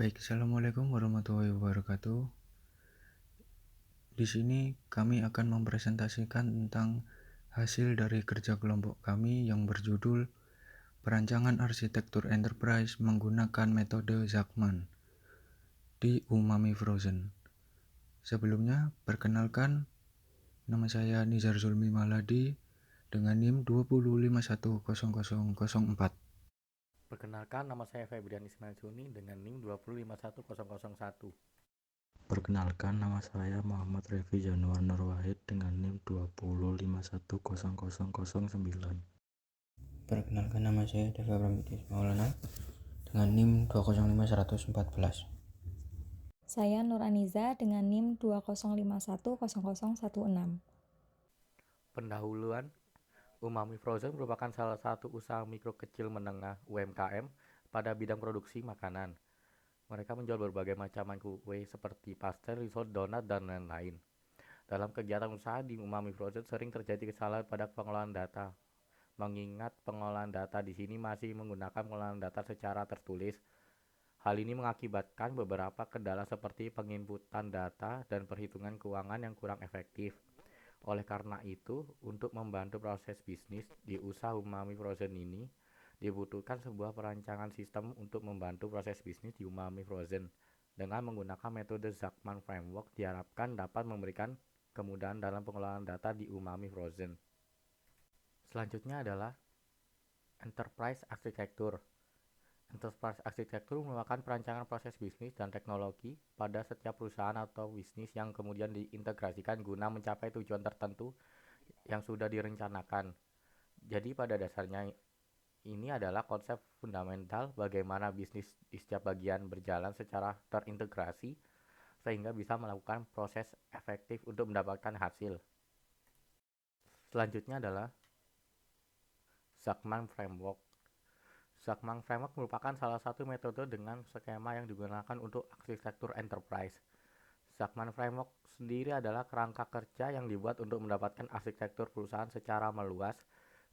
Baik, Assalamualaikum warahmatullahi wabarakatuh. Di sini kami akan mempresentasikan tentang hasil dari kerja kelompok kami yang berjudul Perancangan Arsitektur Enterprise menggunakan metode Zachman di Umami Frozen. Sebelumnya, perkenalkan, nama saya Nizar Zulmi Maladi dengan NIM 205100004. Perkenalkan, nama saya Febrian Ismail Juni dengan NIM 2051001. Perkenalkan, nama saya Muhammad Revi Januar Nur Wahid dengan NIM 205100009. Perkenalkan, nama saya Deva Pramitis Maulana dengan NIM 205114. Saya Nur Aniza dengan NIM 20510016. Pendahuluan, Umami Frozen merupakan salah satu usaha mikro kecil menengah UMKM pada bidang produksi makanan. Mereka menjual berbagai macam kue seperti pastel, risol, donat, dan lain-lain. Dalam kegiatan usaha di Umami Frozen sering terjadi kesalahan pada pengelolaan data. Mengingat pengolahan data di sini masih menggunakan pengolahan data secara tertulis, hal ini mengakibatkan beberapa kendala seperti penginputan data dan perhitungan keuangan yang kurang efektif. Oleh karena itu, untuk membantu proses bisnis di usaha Umami Frozen ini, dibutuhkan sebuah perancangan sistem untuk membantu proses bisnis di Umami Frozen. Dengan menggunakan metode Zachman Framework diharapkan dapat memberikan kemudahan dalam pengelolaan data di Umami Frozen. Selanjutnya adalah Enterprise Architecture. Enterprise Architecture merupakan perancangan proses bisnis dan teknologi pada setiap perusahaan atau bisnis yang kemudian diintegrasikan guna mencapai tujuan tertentu yang sudah direncanakan. Jadi pada dasarnya ini adalah konsep fundamental bagaimana bisnis di setiap bagian berjalan secara terintegrasi sehingga bisa melakukan proses efektif untuk mendapatkan hasil. Selanjutnya adalah Zachman Framework. Zachman Framework merupakan salah satu metode dengan skema yang digunakan untuk arsitektur enterprise. Zachman Framework sendiri adalah kerangka kerja yang dibuat untuk mendapatkan arsitektur perusahaan secara meluas.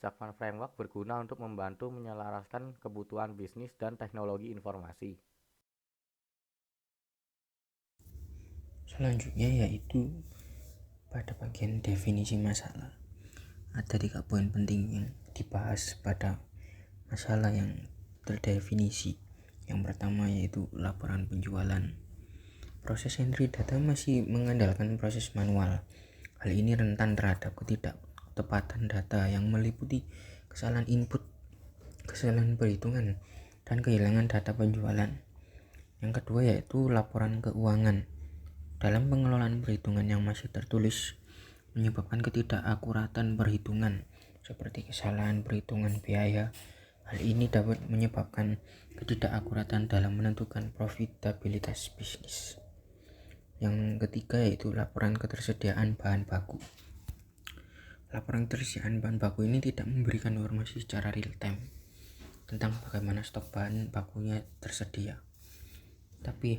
Zachman Framework berguna untuk membantu menyelaraskan kebutuhan bisnis dan teknologi informasi. Selanjutnya yaitu pada bagian definisi masalah. Ada 3 poin penting yang dibahas pada masalah yang terdefinisi. Yang pertama yaitu laporan penjualan. Proses entry data masih mengandalkan proses manual. Hal ini rentan terhadap ketidaktepatan data yang meliputi kesalahan input, kesalahan perhitungan, dan kehilangan data penjualan. Yang kedua yaitu laporan keuangan. Dalam pengelolaan perhitungan yang masih tertulis menyebabkan ketidakakuratan perhitungan seperti kesalahan perhitungan biaya. Hal ini dapat menyebabkan ketidakakuratan dalam menentukan profitabilitas bisnis. Yang ketiga yaitu laporan ketersediaan bahan baku. Laporan ketersediaan bahan baku ini tidak memberikan informasi secara real time tentang bagaimana stok bahan bakunya tersedia. Tapi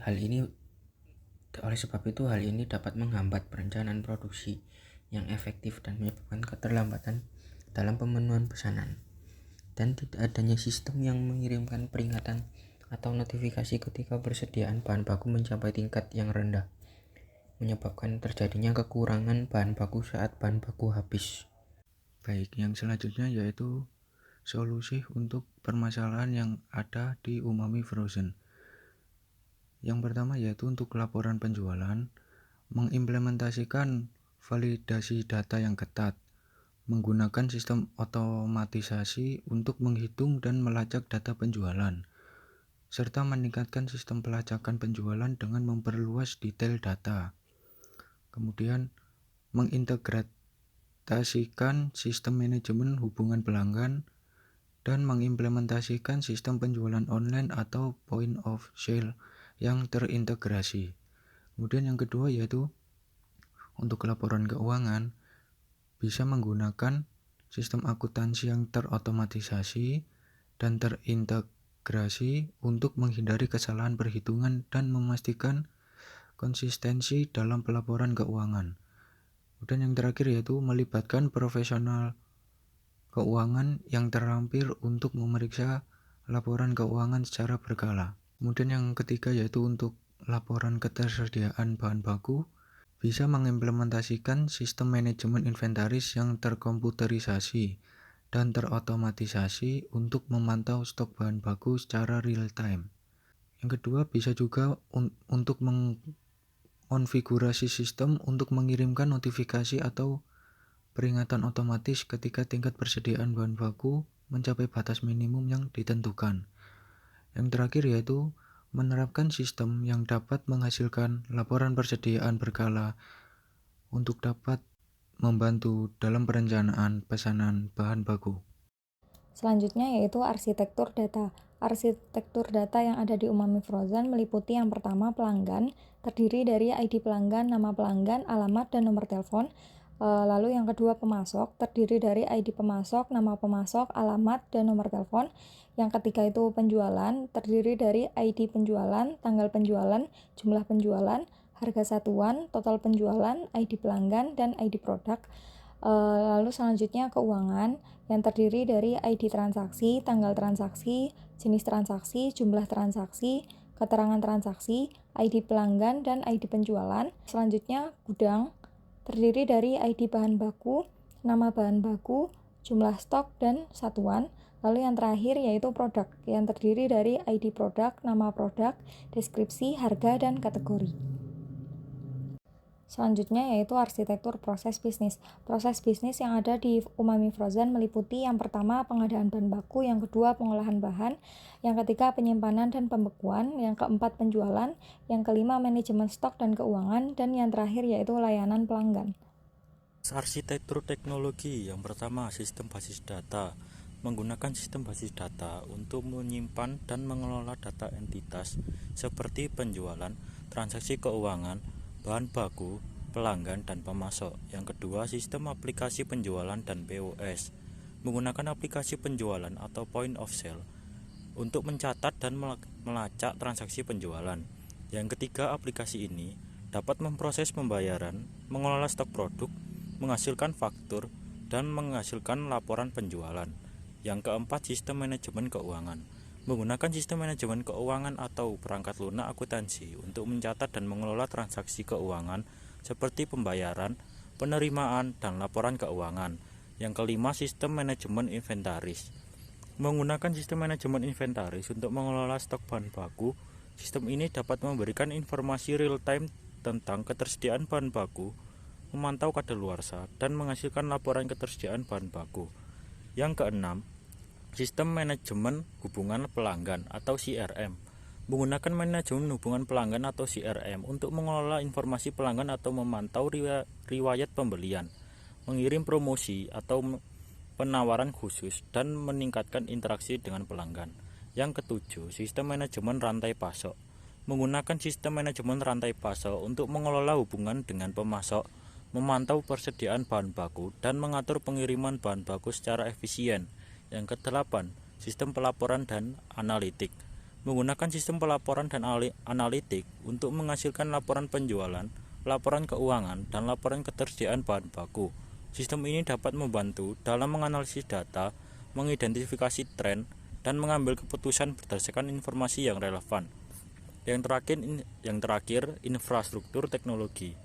oleh sebab itu hal ini dapat menghambat perencanaan produksi yang efektif dan menyebabkan keterlambatan dalam pemenuhan pesanan. Dan tidak adanya sistem yang mengirimkan peringatan atau notifikasi ketika persediaan bahan baku mencapai tingkat yang rendah, menyebabkan terjadinya kekurangan bahan baku saat bahan baku habis. Baik, yang selanjutnya yaitu solusi untuk permasalahan yang ada di Umami Frozen. Yang pertama yaitu untuk laporan penjualan, mengimplementasikan validasi data yang ketat, menggunakan sistem otomatisasi untuk menghitung dan melacak data penjualan, serta meningkatkan sistem pelacakan penjualan dengan memperluas detail data. Kemudian, mengintegrasikan sistem manajemen hubungan pelanggan dan mengimplementasikan sistem penjualan online atau point of sale yang terintegrasi. Kemudian yang kedua yaitu untuk laporan keuangan bisa menggunakan sistem akuntansi yang terotomatisasi dan terintegrasi untuk menghindari kesalahan perhitungan dan memastikan konsistensi dalam pelaporan keuangan. Kemudian yang terakhir yaitu melibatkan profesional keuangan yang terampil untuk memeriksa laporan keuangan secara berkala. Kemudian yang ketiga yaitu untuk laporan ketersediaan bahan baku, bisa mengimplementasikan sistem manajemen inventaris yang terkomputerisasi dan terotomatisasi untuk memantau stok bahan baku secara real time. Yang kedua, bisa juga untuk mengkonfigurasi sistem untuk mengirimkan notifikasi atau peringatan otomatis ketika tingkat persediaan bahan baku mencapai batas minimum yang ditentukan. Yang terakhir yaitu menerapkan sistem yang dapat menghasilkan laporan persediaan berkala untuk dapat membantu dalam perencanaan pesanan bahan baku. Selanjutnya yaitu arsitektur data. Arsitektur data yang ada di Umami Frozen meliputi yang pertama pelanggan, terdiri dari ID pelanggan, nama pelanggan, alamat, dan nomor telepon. Lalu yang kedua pemasok, terdiri dari ID pemasok, nama pemasok, alamat, dan nomor telepon. Yang ketiga itu penjualan, terdiri dari ID penjualan, tanggal penjualan, jumlah penjualan, harga satuan, total penjualan, ID pelanggan, dan ID produk. Lalu selanjutnya keuangan yang terdiri dari ID transaksi, tanggal transaksi, jenis transaksi, jumlah transaksi, keterangan transaksi, ID pelanggan, dan ID penjualan. Selanjutnya gudang terdiri dari ID bahan baku, nama bahan baku, jumlah stok, dan satuan. Lalu yang terakhir yaitu produk yang terdiri dari ID produk, nama produk, deskripsi, harga, dan kategori. Selanjutnya yaitu arsitektur proses bisnis. Proses bisnis yang ada di Umami Frozen meliputi yang pertama pengadaan bahan baku, yang kedua pengolahan bahan, yang ketiga penyimpanan dan pembekuan, yang keempat penjualan, yang kelima manajemen stok dan keuangan, dan yang terakhir yaitu layanan pelanggan. Arsitektur teknologi yang pertama, sistem basis data. Menggunakan sistem basis data untuk menyimpan dan mengelola data entitas seperti penjualan, transaksi keuangan, bahan baku, pelanggan, dan pemasok. Yang kedua, sistem aplikasi penjualan dan POS. Menggunakan aplikasi penjualan atau point of sale untuk mencatat dan melacak transaksi penjualan. Yang ketiga, aplikasi ini dapat memproses pembayaran, mengelola stok produk, menghasilkan faktur, dan menghasilkan laporan penjualan. Yang keempat, sistem manajemen keuangan. Menggunakan sistem manajemen keuangan atau perangkat lunak akuntansi untuk mencatat dan mengelola transaksi keuangan seperti pembayaran, penerimaan, dan laporan keuangan. Yang kelima, sistem manajemen inventaris. Menggunakan sistem manajemen inventaris untuk mengelola stok bahan baku. Sistem ini dapat memberikan informasi real time tentang ketersediaan bahan baku, memantau kadaluarsa, dan menghasilkan laporan ketersediaan bahan baku. Yang keenam, sistem manajemen hubungan pelanggan atau CRM. Menggunakan manajemen hubungan pelanggan atau CRM untuk mengelola informasi pelanggan atau memantau riwayat pembelian, mengirim promosi atau penawaran khusus, dan meningkatkan interaksi dengan pelanggan. Yang ketujuh, sistem manajemen rantai pasok. Menggunakan sistem manajemen rantai pasok untuk mengelola hubungan dengan pemasok, memantau persediaan bahan baku, dan mengatur pengiriman bahan baku secara efisien. Yang kedelapan, sistem pelaporan dan analitik. Menggunakan sistem pelaporan dan analitik untuk menghasilkan laporan penjualan, laporan keuangan, dan laporan ketersediaan bahan baku. Sistem ini dapat membantu dalam menganalisis data, mengidentifikasi tren, dan mengambil keputusan berdasarkan informasi yang relevan. Yang terakhir, infrastruktur teknologi.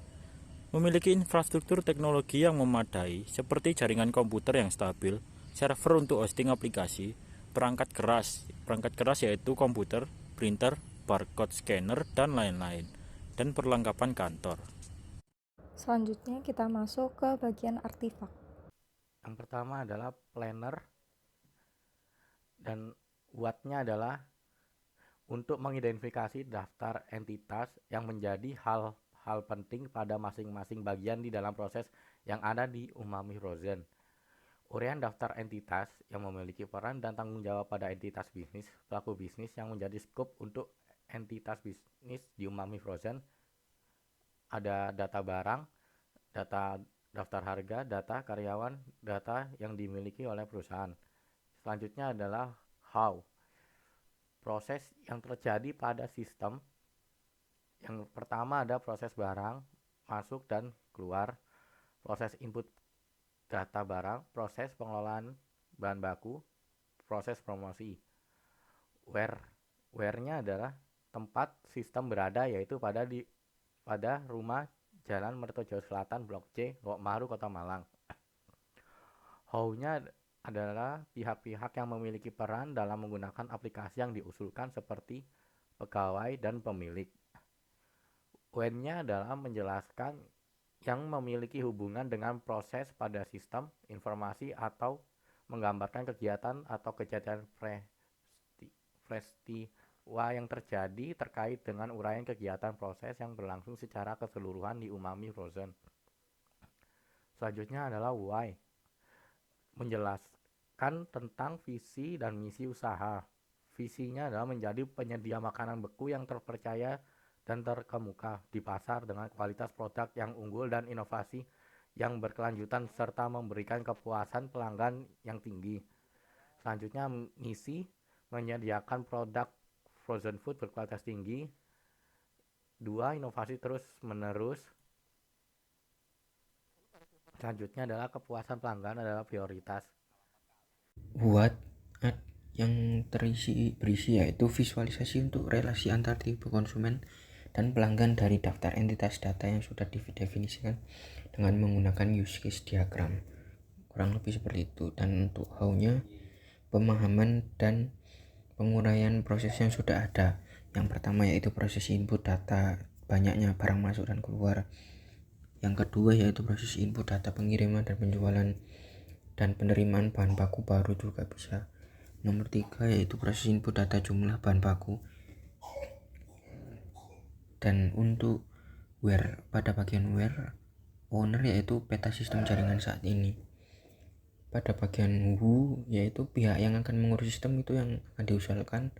Memiliki infrastruktur teknologi yang memadai seperti jaringan komputer yang stabil, server untuk hosting aplikasi, perangkat keras yaitu komputer, printer, barcode scanner, dan lain-lain, dan perlengkapan kantor. Selanjutnya kita masuk ke bagian artefak. Yang pertama adalah planner, dan buatnya adalah untuk mengidentifikasi daftar entitas yang menjadi hal penting pada masing-masing bagian di dalam proses yang ada di Umami Frozen. Uraian daftar entitas yang memiliki peran dan tanggung jawab pada entitas bisnis, pelaku bisnis yang menjadi skop untuk entitas bisnis di Umami Frozen. Ada data barang, data daftar harga, data karyawan, data yang dimiliki oleh perusahaan. Selanjutnya adalah how. Proses yang terjadi pada sistem. Yang pertama ada proses barang masuk dan keluar, proses input data barang, proses pengelolaan bahan baku, proses promosi. Where-nya adalah tempat sistem berada, yaitu pada rumah Jalan Mertojo Selatan, Blok C, Lok Maru, Kota Malang. How-nya adalah pihak-pihak yang memiliki peran dalam menggunakan aplikasi yang diusulkan seperti pegawai dan pemilik. When-nya adalah menjelaskan yang memiliki hubungan dengan proses pada sistem informasi atau menggambarkan kegiatan atau kejadian peristiwa yang terjadi terkait dengan uraian kegiatan proses yang berlangsung secara keseluruhan di Umami Frozen. Selanjutnya adalah why, menjelaskan tentang visi dan misi usaha. Visinya adalah menjadi penyedia makanan beku yang terpercaya dan terkemuka di pasar dengan kualitas produk yang unggul dan inovasi yang berkelanjutan serta memberikan kepuasan pelanggan yang tinggi. Selanjutnya misi, menyediakan produk frozen food berkualitas tinggi. 2. Inovasi terus menerus. Selanjutnya adalah kepuasan pelanggan adalah prioritas. Buat yang berisi yaitu visualisasi untuk relasi antar tipe konsumen dan pelanggan dari daftar entitas data yang sudah didefinisikan dengan menggunakan use case diagram, kurang lebih seperti itu. Dan untuk how-nya, pemahaman dan penguraian proses yang sudah ada. Yang pertama yaitu proses input data, banyaknya barang masuk dan keluar. Yang kedua yaitu proses input data pengiriman dan penjualan dan penerimaan bahan baku baru juga bisa. Nomor 3 yaitu proses input data jumlah bahan baku. Dan untuk where, pada bagian where, owner yaitu peta sistem jaringan saat ini. Pada bagian who yaitu pihak yang akan mengurus sistem itu yang akan diusulkan.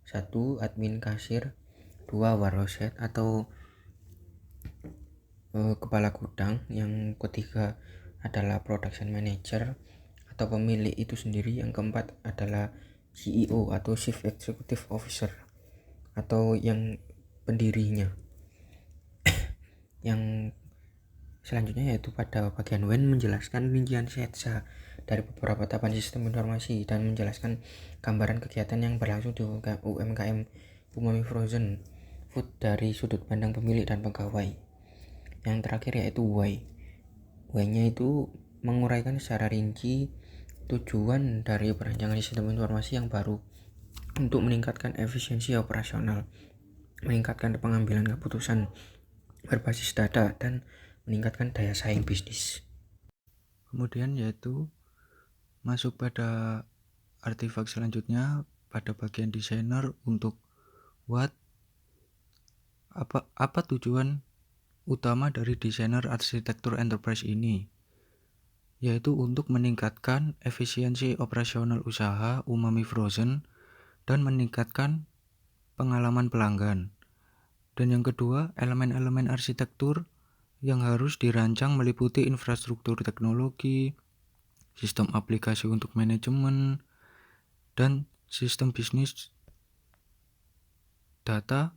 1. Admin kasir. 2. Warehouse head atau kepala gudang. Yang ketiga adalah production manager atau pemilik itu sendiri. Yang keempat adalah CEO atau Chief Executive Officer atau yang pendirinya. Yang selanjutnya yaitu pada bagian when, menjelaskan rincian sketsa dari beberapa tahapan sistem informasi dan menjelaskan gambaran kegiatan yang berlangsung di UMKM Umami Frozen Food dari sudut pandang pemilik dan pegawai. Yang terakhir yaitu why. Why-nya itu menguraikan secara rinci tujuan dari perancangan sistem informasi yang baru untuk meningkatkan efisiensi operasional, meningkatkan pengambilan keputusan berbasis data, dan meningkatkan daya saing bisnis. Kemudian yaitu masuk pada artefak selanjutnya pada bagian desainer untuk what, apa tujuan utama dari desainer arsitektur enterprise ini, yaitu untuk meningkatkan efisiensi operasional usaha Umami Frozen dan meningkatkan pengalaman pelanggan. Dan yang kedua, elemen-elemen arsitektur yang harus dirancang meliputi infrastruktur teknologi, sistem aplikasi untuk manajemen, dan sistem bisnis data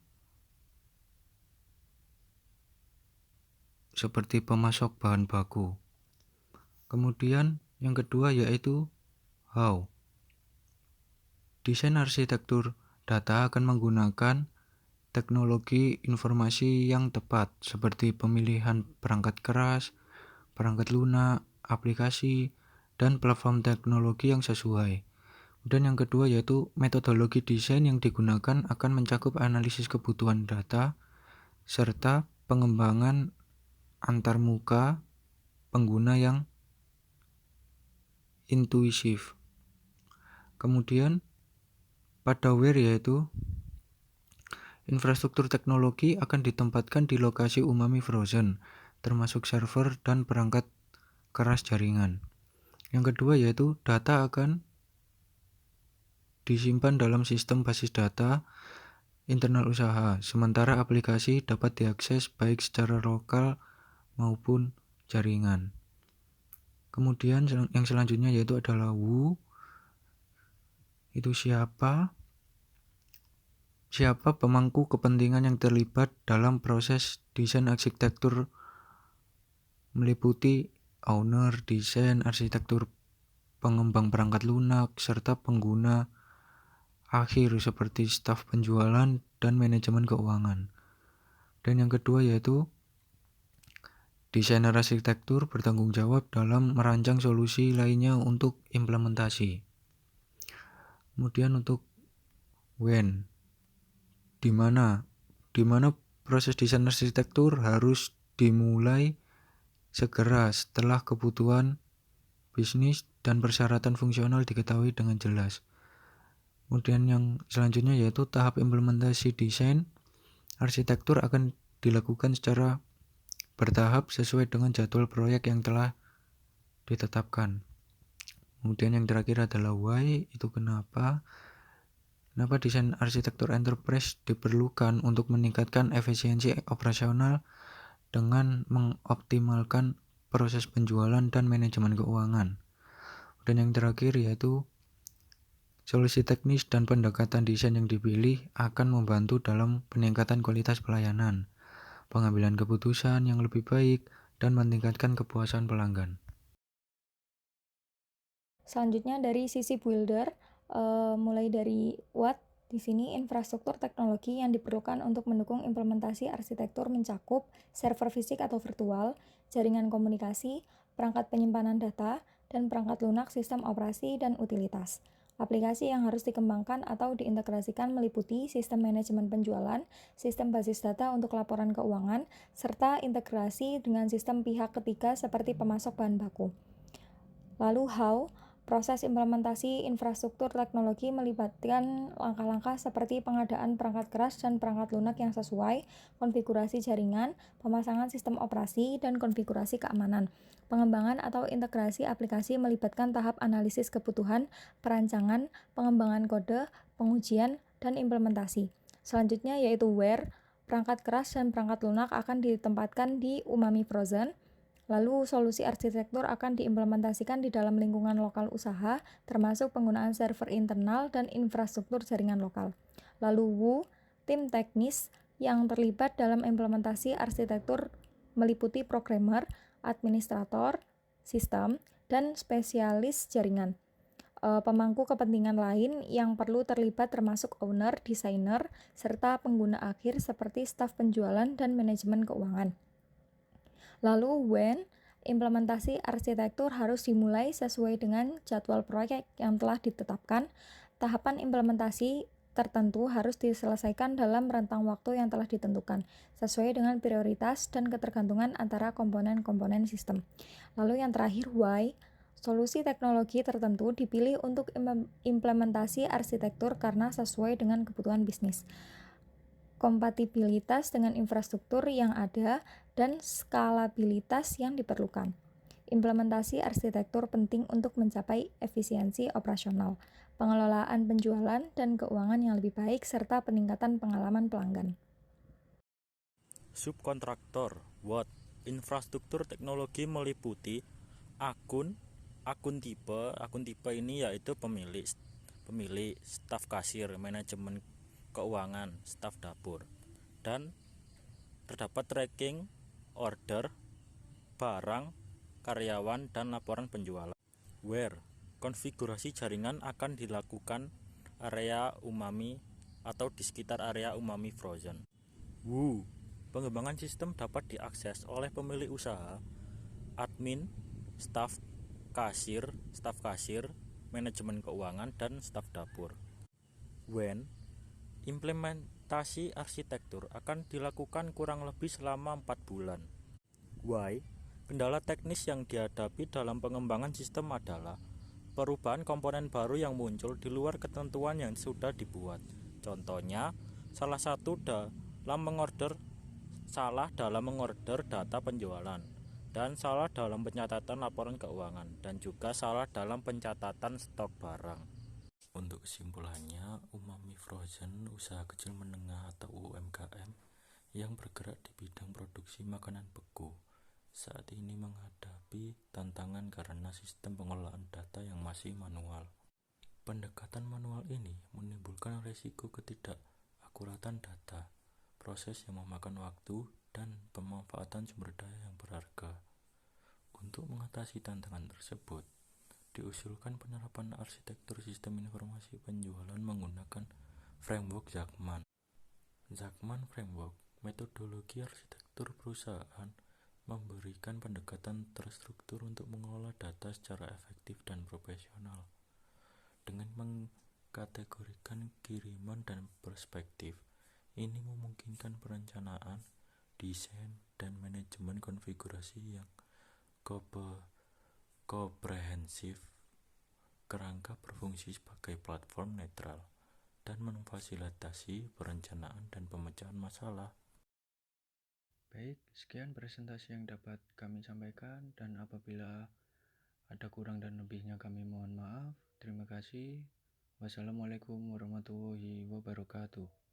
seperti pemasok bahan baku. Kemudian yang kedua yaitu how. Desain arsitektur data akan menggunakan teknologi informasi yang tepat seperti pemilihan perangkat keras, perangkat lunak, aplikasi, dan platform teknologi yang sesuai. Dan yang kedua yaitu metodologi desain yang digunakan akan mencakup analisis kebutuhan data serta pengembangan antarmuka pengguna yang intuisif. Kemudian pada where yaitu infrastruktur teknologi akan ditempatkan di lokasi Umami Frozen, termasuk server dan perangkat keras jaringan. Yang kedua yaitu data akan disimpan dalam sistem basis data internal usaha, sementara aplikasi dapat diakses baik secara lokal maupun jaringan. Kemudian yang selanjutnya yaitu adalah who, itu siapa pemangku kepentingan yang terlibat dalam proses desain arsitektur, meliputi owner, desain, arsitektur, pengembang perangkat lunak, serta pengguna akhir seperti staf penjualan dan manajemen keuangan. Dan yang kedua yaitu desainer arsitektur bertanggung jawab dalam merancang solusi lainnya untuk implementasi. Kemudian untuk when, di mana proses desain arsitektur harus dimulai segera setelah kebutuhan bisnis dan persyaratan fungsional diketahui dengan jelas. Kemudian yang selanjutnya yaitu tahap implementasi desain arsitektur akan dilakukan secara bertahap sesuai dengan jadwal proyek yang telah ditetapkan. Kemudian yang terakhir adalah why, itu kenapa desain arsitektur enterprise diperlukan untuk meningkatkan efisiensi operasional dengan mengoptimalkan proses penjualan dan manajemen keuangan. Dan yang terakhir yaitu solusi teknis dan pendekatan desain yang dipilih akan membantu dalam peningkatan kualitas pelayanan, pengambilan keputusan yang lebih baik, dan meningkatkan kepuasan pelanggan. Selanjutnya dari sisi builder, mulai dari what, di sini infrastruktur teknologi yang diperlukan untuk mendukung implementasi arsitektur mencakup server fisik atau virtual, jaringan komunikasi, perangkat penyimpanan data, dan perangkat lunak sistem operasi dan utilitas. Aplikasi yang harus dikembangkan atau diintegrasikan meliputi sistem manajemen penjualan, sistem basis data untuk laporan keuangan, serta integrasi dengan sistem pihak ketiga seperti pemasok bahan baku. Lalu how? Proses implementasi infrastruktur teknologi melibatkan langkah-langkah seperti pengadaan perangkat keras dan perangkat lunak yang sesuai, konfigurasi jaringan, pemasangan sistem operasi, dan konfigurasi keamanan. Pengembangan atau integrasi aplikasi melibatkan tahap analisis kebutuhan, perancangan, pengembangan kode, pengujian, dan implementasi. Selanjutnya yaitu where. Perangkat keras dan perangkat lunak akan ditempatkan di Umami Frozen. Lalu solusi arsitektur akan diimplementasikan di dalam lingkungan lokal usaha, termasuk penggunaan server internal dan infrastruktur jaringan lokal. Lalu who, tim teknis yang terlibat dalam implementasi arsitektur meliputi programmer, administrator, sistem, dan spesialis jaringan. Pemangku kepentingan lain yang perlu terlibat termasuk owner, desainer, serta pengguna akhir seperti staf penjualan dan manajemen keuangan. Lalu when, implementasi arsitektur harus dimulai sesuai dengan jadwal proyek yang telah ditetapkan. Tahapan implementasi tertentu harus diselesaikan dalam rentang waktu yang telah ditentukan, sesuai dengan prioritas dan ketergantungan antara komponen-komponen sistem. Lalu yang terakhir why, solusi teknologi tertentu dipilih untuk implementasi arsitektur karena sesuai dengan kebutuhan bisnis, kompatibilitas dengan infrastruktur yang ada, dan skalabilitas yang diperlukan. Implementasi arsitektur penting untuk mencapai efisiensi operasional, pengelolaan penjualan dan keuangan yang lebih baik, serta peningkatan pengalaman pelanggan. Subkontraktor what, infrastruktur teknologi meliputi akun tipe ini yaitu pemilik, staf kasir, manajemen keuangan, staf dapur, dan terdapat tracking, order, barang, karyawan, dan laporan penjualan. Where, konfigurasi jaringan akan dilakukan area Umami atau di sekitar area Umami Frozen. Who, pengembangan sistem dapat diakses oleh pemilik usaha, admin, staf kasir, manajemen keuangan, dan staf dapur. When, implementasi arsitektur akan dilakukan kurang lebih selama 4 bulan. Why, kendala teknis yang dihadapi dalam pengembangan sistem adalah perubahan komponen baru yang muncul di luar ketentuan yang sudah dibuat. Contohnya, salah dalam mengorder data penjualan, dan salah dalam pencatatan laporan keuangan, dan juga salah dalam pencatatan stok barang. Untuk kesimpulannya, Umami Frozen usaha kecil menengah atau UMKM yang bergerak di bidang produksi makanan beku saat ini menghadapi tantangan karena sistem pengelolaan data yang masih manual. Pendekatan manual ini menimbulkan risiko ketidakakuratan data, proses yang memakan waktu, dan pemanfaatan sumber daya yang berharga. Untuk mengatasi tantangan tersebut, diusulkan penerapan arsitektur sistem informasi penjualan menggunakan framework Zachman. Zachman Framework, metodologi arsitektur perusahaan, memberikan pendekatan terstruktur untuk mengelola data secara efektif dan profesional. Dengan mengkategorikan kiriman dan perspektif, ini memungkinkan perencanaan, desain, dan manajemen konfigurasi yang komprehensif. Kerangka berfungsi sebagai platform netral dan memfasilitasi perencanaan dan pemecahan masalah. Baik, sekian presentasi yang dapat kami sampaikan, dan apabila ada kurang dan lebihnya kami mohon maaf. Terima kasih. Wassalamualaikum warahmatullahi wabarakatuh.